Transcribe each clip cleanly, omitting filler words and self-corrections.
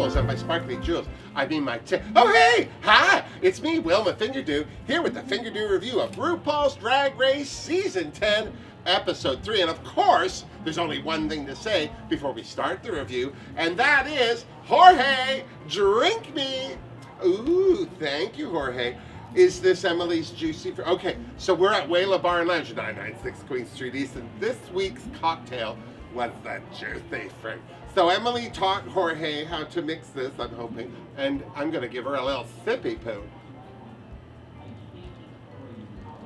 jewels, and by sparkly jewels, I mean my oh hey! Hi! It's me, Wilma Fingerdoo, here with the Fingerdoo review of RuPaul's Drag Race Season 10, Episode 3. And of course, there's only one thing to say before we start the review, and that is, Jorge, drink me! Ooh, thank you, Jorge. Is this Emily's Juicy Fruit? Okay, so we're at Wayla Bar and Lounge, 996 Queen Street East, and this week's cocktail was the Juicy Fruit. So Emily taught Jorge how to mix this, I'm hoping, and I'm gonna give her a little sippy poo.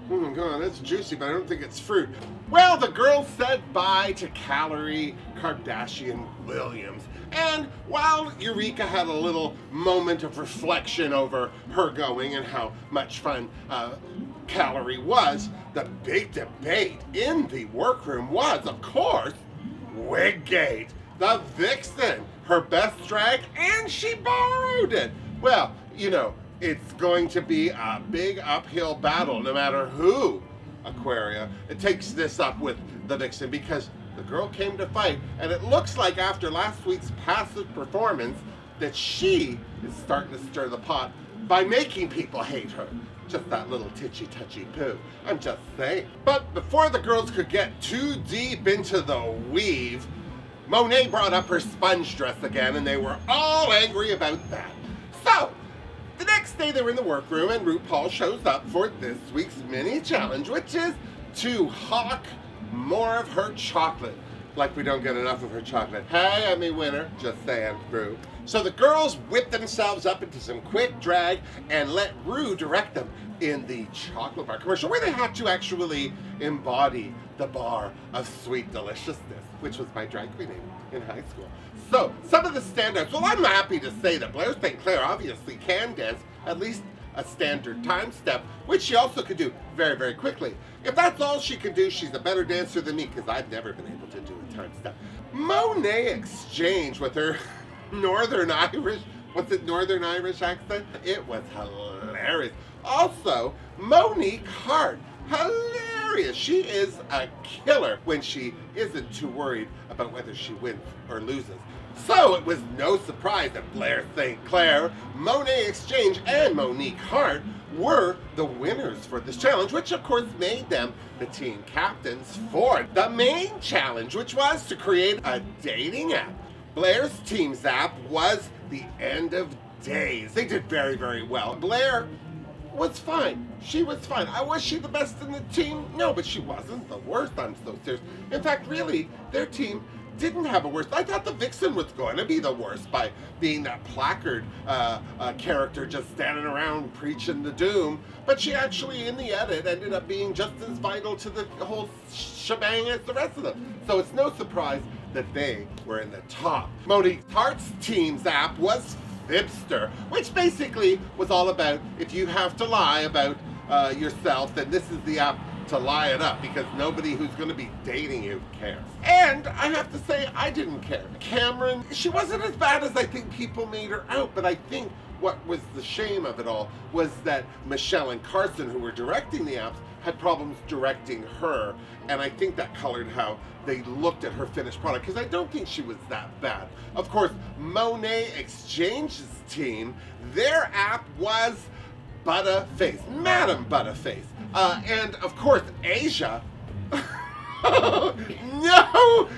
Oh my god, that's juicy, but I don't think it's fruit. Well, the girls said bye to Calorie Kardashian Williams. And while Eureka had a little moment of reflection over her going and how much fun Calorie was, the big debate in the workroom was, of course, Wiggate, the vixen, her best drag, and she borrowed it. Well, you know, it's going to be a big uphill battle no matter who, Aquaria, it takes this up with the vixen, because the girl came to fight, and it looks like after last week's passive performance that she is starting to stir the pot by making people hate her. Just that little titchy-touchy poo. I'm just saying. But before the girls could get too deep into the weave, Monet brought up her sponge dress again, and they were all angry about that. So, the next day they were in the workroom, and RuPaul shows up for this week's mini challenge, which is to hawk more of her chocolate. Like we don't get enough of her chocolate. Hey, Emmy winner. Just saying, Ru. So the girls whip themselves up into some quick drag and let Ru direct them in the chocolate bar commercial, where they had to actually embody the bar of sweet deliciousness, which was my drag queen name in high school. So, some of the standouts. Well, I'm happy to say that Blair St. Clair obviously can dance at least a standard time step, which she also could do very, very quickly. If that's all she can do, she's a better dancer than me, because I've never been able to do a time step. Monet Exchange with her Northern Irish accent, it was hilarious. Also, Monique Hart, hilarious. She is a killer when she isn't too worried about whether she wins or loses. So it was no surprise that Blair St. Clair, Monet Exchange, and Monique Hart were the winners for this challenge, which of course made them the team captains for the main challenge, which was to create a dating app. Blair's team's app was the End of Days. They did very, very well. Blair was fine. She was fine. Was she the best in the team? No, but she wasn't the worst. I'm so serious. In fact, really, their team didn't have a worst. I thought the vixen was going to be the worst by being that placard character just standing around preaching the doom, but she actually in the edit ended up being just as vital to the whole shebang as the rest of them. So it's no surprise that they were in the top. Monique Hart's team's app was Fibster, which basically was all about, if you have to lie about yourself, then this is the app to lie it up, because nobody who's going to be dating you cares. And I have to say, I didn't care. Cameron, she wasn't as bad as I think people made her out, but I think what was the shame of it all was that Michelle and Carson, who were directing the apps, had problems directing her, and I think that colored how they looked at her finished product, because I don't think she was that bad. Of course, Monet Exchange's team, their app was Butterface, Madam Butterface. And of course, Asia. No!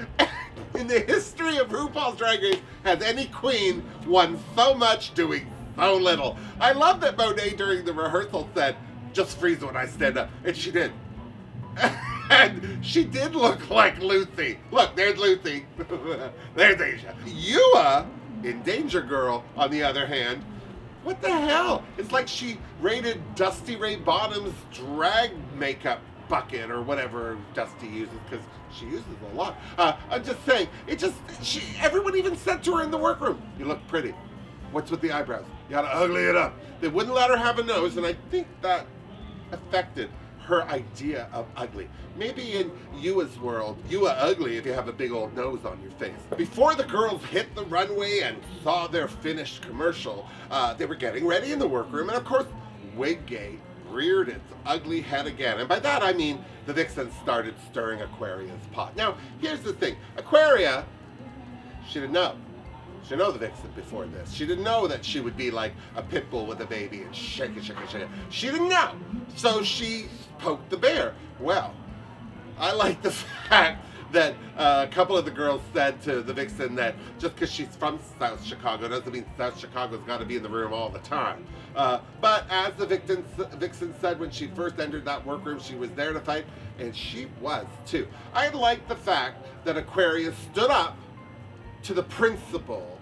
In the history of RuPaul's Drag Race has any queen won so much doing so little. I love that Monet during the rehearsal said, "Just freeze when I stand up," and she did. And she did look like Lucy. Look, there's Lucy. There's Asia. Yua, in Danger Girl, on the other hand, what the hell? It's like she raided Dusty Ray Bottom's drag makeup bucket or whatever Dusty uses, because she uses a lot. I'm just saying, everyone even said to her in the workroom, "You look pretty. What's with the eyebrows? You gotta ugly it up." They wouldn't let her have a nose, and I think that affected her idea of ugly. Maybe in Yua's world, you are ugly if you have a big old nose on your face. Before the girls hit the runway and saw their finished commercial, they were getting ready in the workroom, and of course, Wiggate reared its ugly head again. And by that I mean the vixen started stirring Aquaria's pot. Now, here's the thing. Aquaria, she didn't know. She didn't know the Vixen before this. She didn't know that she would be like a pit bull with a baby and shake it, shake it, shake it. She didn't know. So she poked the bear. Well, I like the fact that a couple of the girls said to the Vixen that just because she's from South Chicago doesn't mean South Chicago's got to be in the room all the time. But as the Vixen said when she first entered that workroom, she was there to fight, and she was too. I like the fact that Aquarius stood up to the principle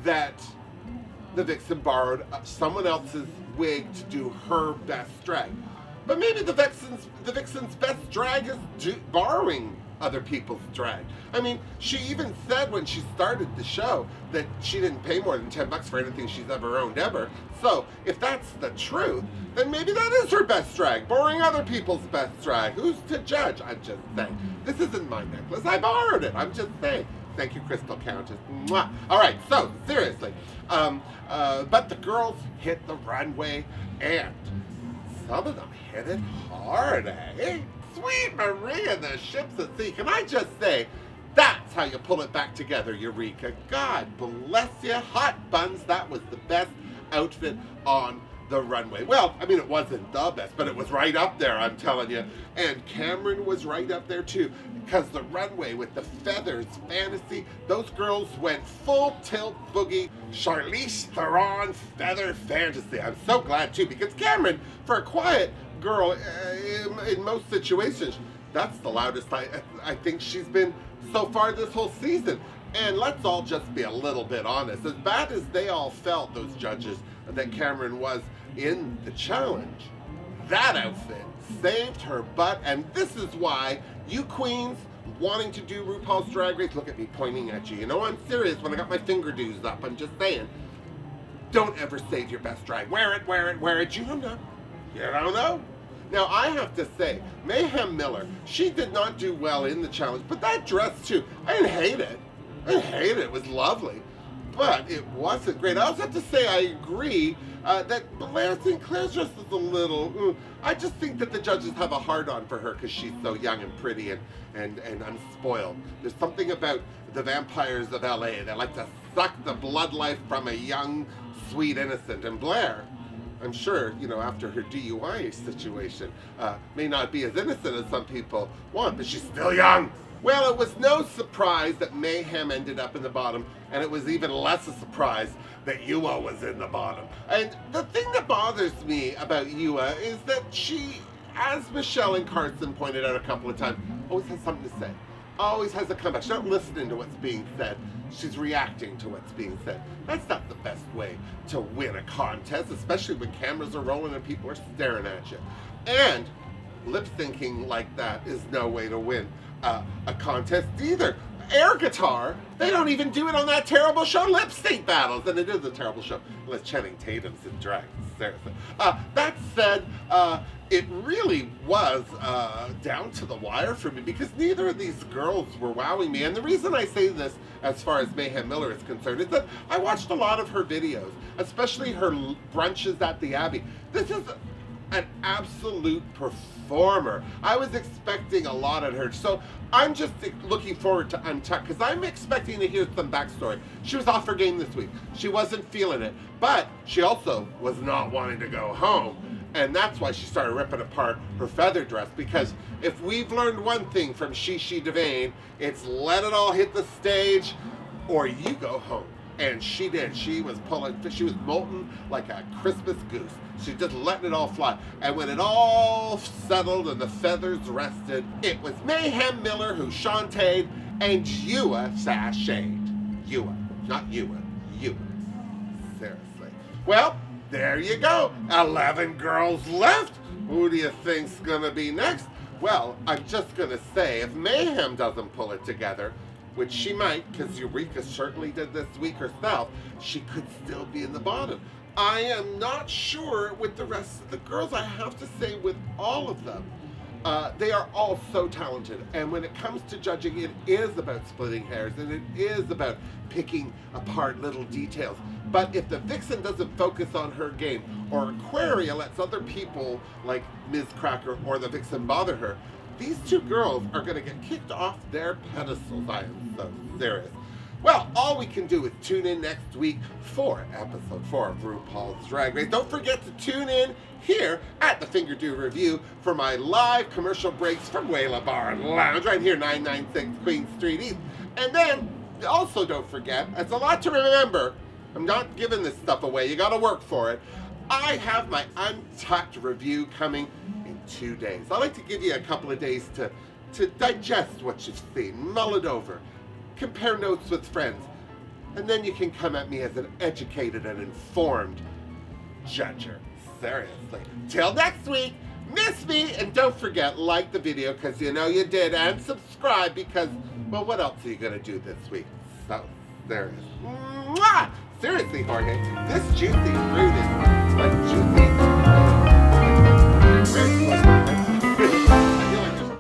that the Vixen borrowed someone else's wig to do her best drag. But maybe the Vixen's best drag is borrowing other people's drag. I mean, she even said when she started the show that she didn't pay more than $10 for anything she's ever owned ever. So if that's the truth, then maybe that is her best drag, borrowing other people's best drag. Who's to judge? I'm just saying. This isn't my necklace. I borrowed it. I'm just saying. Thank you, Crystal Countess. Mwah. All right, so seriously, but the girls hit the runway, and some of them hit it hard, eh? Sweet Maria, the ships at sea. Can I just say, that's how you pull it back together, Eureka. God bless you. Hot buns, that was the best outfit on the runway. Well, I mean, it wasn't the best, but it was right up there, I'm telling you. And Cameron was right up there too, because the runway with the feathers fantasy, those girls went full tilt boogie, Charlize Theron feather fantasy. I'm so glad too, because Cameron, for a quiet girl, in most situations, that's the loudest I think she's been so far this whole season. And let's all just be a little bit honest. As bad as they all felt, those judges, that Cameron was in the challenge, that outfit saved her butt. And this is why you queens wanting to do RuPaul's Drag Race, look at me pointing at you. You know I'm serious when I got my fingerdoos up. I'm just saying, don't ever save your best drag. Wear it, wear it, wear it. You don't know. You don't know. Now, I have to say, Mayhem Miller, she did not do well in the challenge, but that dress too, I didn't hate it. I didn't hate it. It was lovely. But it wasn't great. I also have to say I agree that Blair Sinclair's dress is a little... I just think that the judges have a hard-on for her because she's so young and pretty and unspoiled. There's something about the vampires of LA that like to suck the blood life from a young, sweet innocent. And Blair, I'm sure, you know, after her DUI situation, may not be as innocent as some people want, but she's still young. Well, it was no surprise that Mayhem ended up in the bottom, and it was even less a surprise that Yua was in the bottom. And the thing that bothers me about Yua is that she, as Michelle and Carson pointed out a couple of times, always has something to say. Always has a comeback. She's not listening to what's being said. She's reacting to what's being said. That's not the best way to win a contest, especially when cameras are rolling and people are staring at you. And lip syncing like that is no way to win a contest either. Air guitar, they don't even do it on that terrible show, Lip Sync Battles, and it is a terrible show, unless Channing Tatum's in drag, seriously. That said, it really was down to the wire for me, because neither of these girls were wowing me, and the reason I say this, as far as Mayhem Miller is concerned, is that I watched a lot of her videos, especially her brunches at the Abbey. This is an absolute performer. I was expecting a lot of her, so I'm just looking forward to Untucked, because I'm expecting to hear some backstory. She was off her game this week. She wasn't feeling it, but she also was not wanting to go home, and that's why she started ripping apart her feather dress, because if we've learned one thing from Shishi Devane, it's let it all hit the stage, or you go home. And she did. She was molten like a Christmas goose. She just letting it all fly. And when it all settled and the feathers rested, it was Mayhem Miller who shantaed and Yua sashayed. Yua, not Yua. Yua. Seriously. Well, there you go. 11 girls left. Who do you think's gonna be next? Well, I'm just gonna say, if Mayhem doesn't pull it together, which she might, because Eureka certainly did this week herself, she could still be in the bottom. I am not sure with the rest of the girls. I have to say with all of them, they are all so talented. And when it comes to judging, it is about splitting hairs, and it is about picking apart little details. But if the Vixen doesn't focus on her game, or Aquaria lets other people like Ms. Cracker or the Vixen bother her, these two girls are going to get kicked off their pedestals. I am so serious. Well, all we can do is tune in next week for episode 4 of RuPaul's Drag Race. Don't forget to tune in here at the Fingerdoo Review for my live commercial breaks from Wilma Bar and Lounge right here, 996 Queen Street East. And then, also don't forget, it's a lot to remember. I'm not giving this stuff away. You gotta work for it. I have my Untucked review coming in 2 days. I like to give you a couple of days to digest what you've seen, mull it over, compare notes with friends, and then you can come at me as an educated and informed judger. Seriously. Till next week, miss me, and don't forget, like the video because you know you did, and subscribe because, well, what else are you going to do this week? So, there it is. Mwah! Seriously, Jorge, this juicy fruit is like juicy